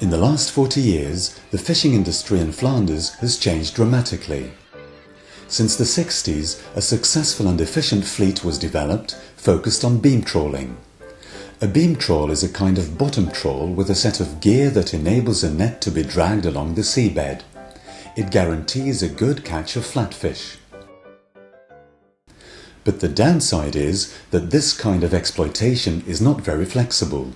In the last 40 years, the fishing industry in Flanders has changed dramatically. Since the 60s, a successful and efficient fleet was developed, focused on beam trawling. A beam trawl is a kind of bottom trawl with a set of gear that enables a net to be dragged along the seabed. It guarantees a good catch of flatfish. But the downside is that this kind of exploitation is not very flexible.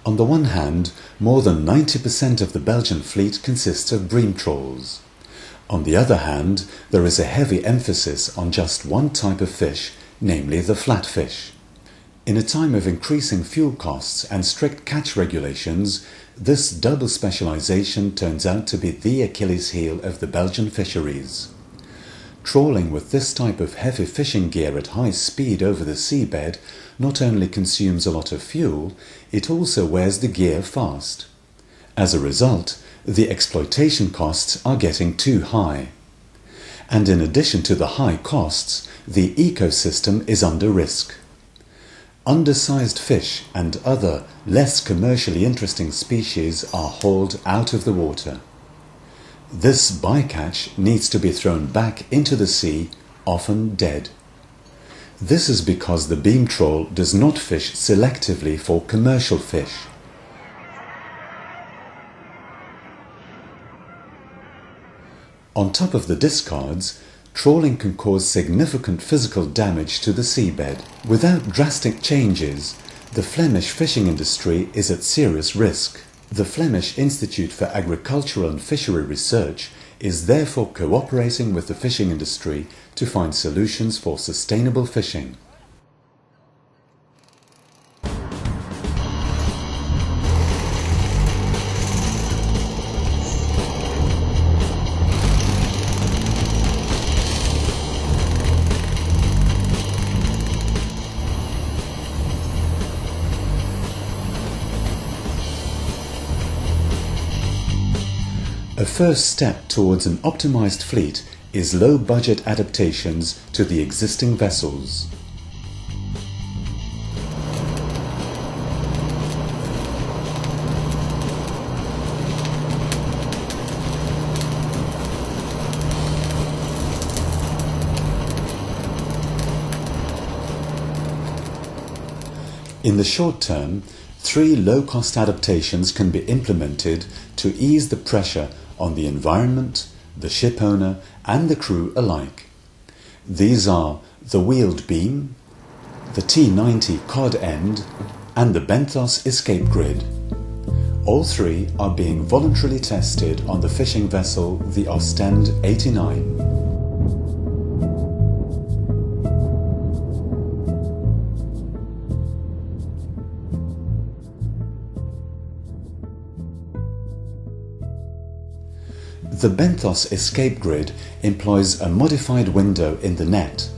On the one hand, more than 90% of the Belgian fleet consists of bream trawls. On the other hand, there is a heavy emphasis on just one type of fish, namely the flatfish. In a time of increasing fuel costs and strict catch regulations, this double specialization turns out to be the Achilles heel of the Belgian fisheries. Trawling with this type of heavy fishing gear at high speed over the seabed not only consumes a lot of fuel, it also wears the gear fast. As a result, the exploitation costs are getting too high. And in addition to the high costs, the ecosystem is under risk. Undersized fish and other less commercially interesting species are hauled out of the water. This bycatch needs to be thrown back into the sea, often dead. This is because the beam trawl does not fish selectively for commercial fish. On top of the discards, trawling can cause significant physical damage to the seabed. Without drastic changes, the Flemish fishing industry is at serious risk. The Flemish Institute for Agricultural and Fishery Research is therefore cooperating with the fishing industry to find solutions for sustainable fishing. A first step towards an optimized fleet is low-budget adaptations to the existing vessels. In the short term, 3 low-cost adaptations can be implemented to ease the pressure on the environment, the ship owner and the crew alike. These are the wheeled beam, the T90 cod end and the benthos escape grid. All 3 are being voluntarily tested on the fishing vessel the Ostend 89. The benthos escape grid employs a modified window in the net,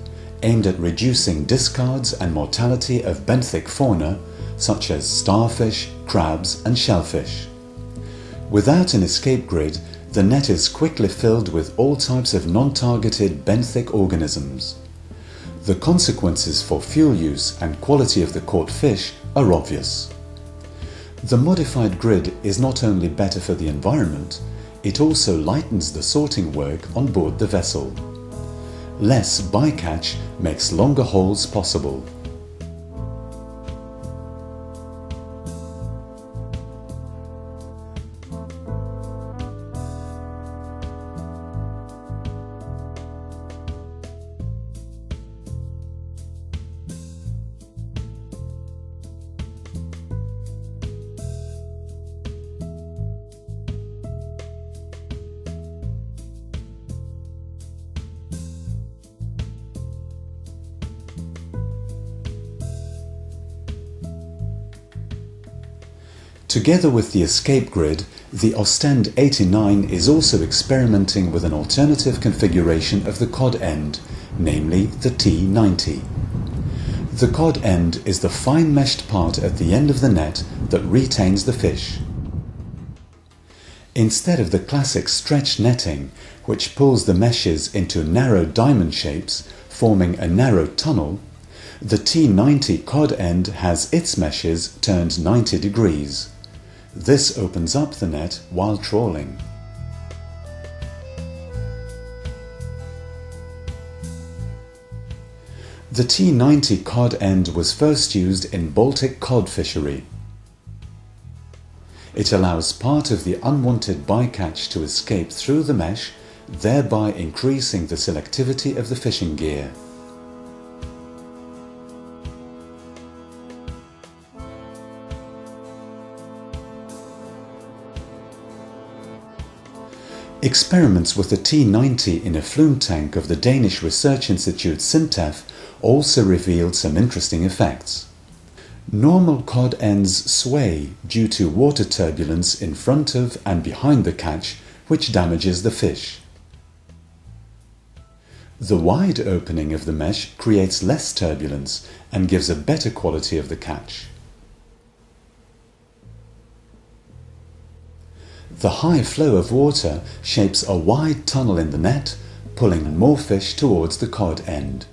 aimed at reducing discards and mortality of benthic fauna such as starfish, crabs and shellfish. Without an escape grid, the net is quickly filled with all types of non-targeted benthic organisms. The consequences for fuel use and quality of the caught fish are obvious. The modified grid is not only better for the environment, it also lightens the sorting work on board the vessel. Less bycatch makes longer hauls possible. Together with the escape grid, the Ostend 89 is also experimenting with an alternative configuration of the cod end, namely the T90. The cod end is the fine meshed part at the end of the net that retains the fish. Instead of the classic stretch netting, which pulls the meshes into narrow diamond shapes, forming a narrow tunnel, the T90 cod end has its meshes turned 90 degrees. This opens up the net while trawling. The T90 cod end was first used in Baltic cod fishery. It allows part of the unwanted bycatch to escape through the mesh, thereby increasing the selectivity of the fishing gear. Experiments with the T90 in a flume tank of the Danish research institute SINTEF also revealed some interesting effects. Normal cod ends sway due to water turbulence in front of and behind the catch, which damages the fish. The wide opening of the mesh creates less turbulence and gives a better quality of the catch. The high flow of water shapes a wide tunnel in the net, pulling more fish towards the cod end.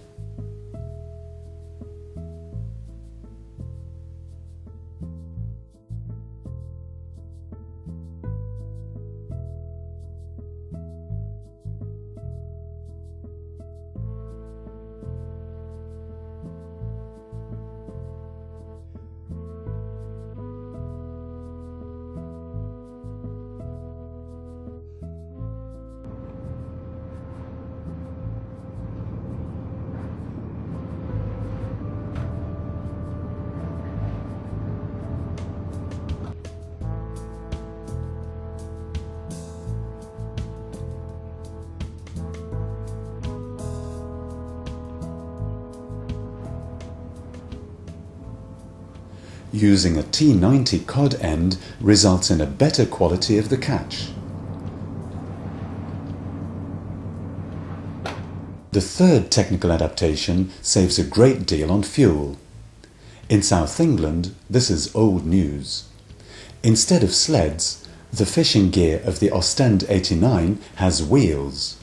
Using a T90 cod end results in a better quality of the catch. The third technical adaptation saves a great deal on fuel. In South England, this is old news. Instead of sleds, the fishing gear of the Ostend 89 has wheels.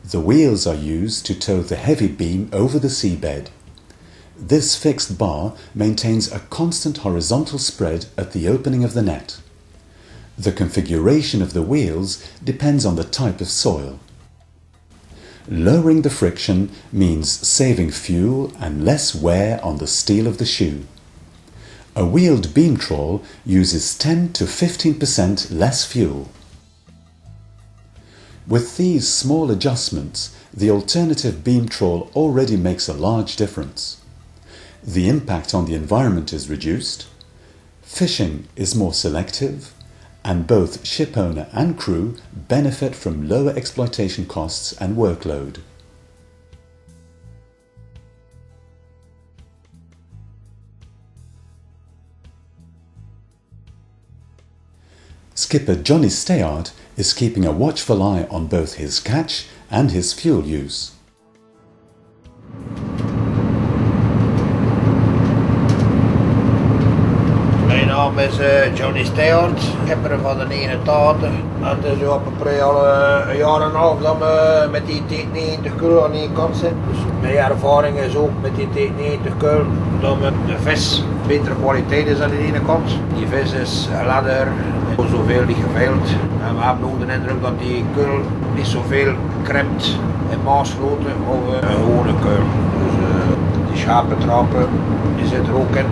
The wheels are used to tow the heavy beam over the seabed. This fixed bar maintains a constant horizontal spread at the opening of the net. The configuration of the wheels depends on the type of soil. Lowering the friction means saving fuel and less wear on the steel of the shoe. A wheeled beam trawl uses 10 to 15% less fuel. With these small adjustments, the alternative beam trawl already makes a large difference. The impact on the environment is reduced, fishing is more selective, and both ship owner and crew benefit from lower exploitation costs and workload. Skipper Johnny Stayart is keeping a watchful eye on both his catch and his fuel use. Mijn naam is Johnny Stayart, schipper van de 89. En het is op al een jaar en een half dat we met die T90 kul aan één kant zitten. Dus mijn ervaring is ook met die T90 kul dat de vis betere kwaliteit is aan de ene kant. Die vis is ladder, zoveel niet geveild. En we hebben ook de indruk dat die kul niet zoveel krimpt in maasgrootte of een gewone kul. Dus die schapentrappen die zit er ook in.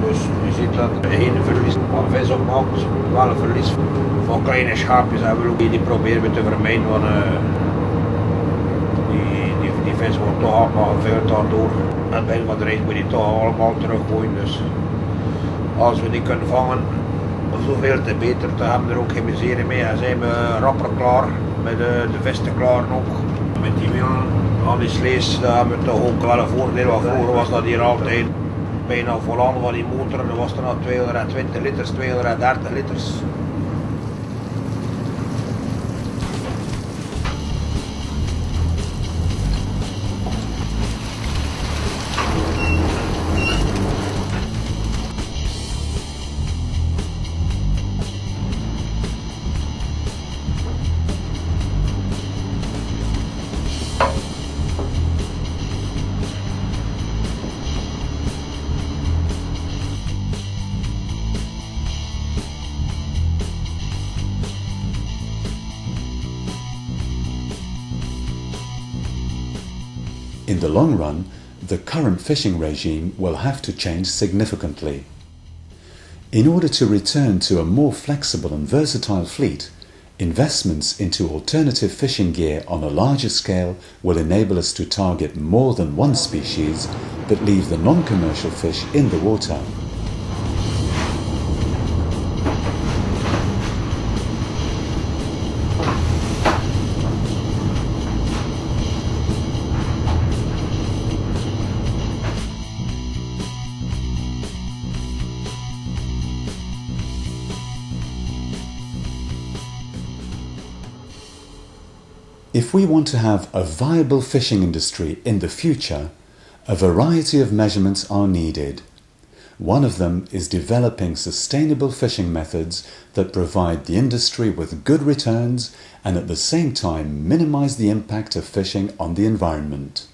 Dus je ziet dat geen verlies van vis opmaakt, wel een verlies van kleine schaapjes en die proberen we te vermijden, want die vis wordt toch allemaal veel door. En het begin van de reis moet je toch allemaal teruggooien, dus als we die kunnen vangen, zoveel te beter, dan hebben we er ook geen miserie mee en zijn we rapper klaar, met de vis te klaar ook. Met die wielen aan die slees, daar hebben we toch ook wel een voordeel, want vroeger was dat hier altijd bijna volaan van die motor, dan was er nog 220 liters, 230 liters. In the long run, the current fishing regime will have to change significantly. In order to return to a more flexible and versatile fleet, investments into alternative fishing gear on a larger scale will enable us to target more than one species but leave the non-commercial fish in the water. If we want to have a viable fishing industry in the future, a variety of measurements are needed. One of them is developing sustainable fishing methods that provide the industry with good returns and at the same time minimize the impact of fishing on the environment.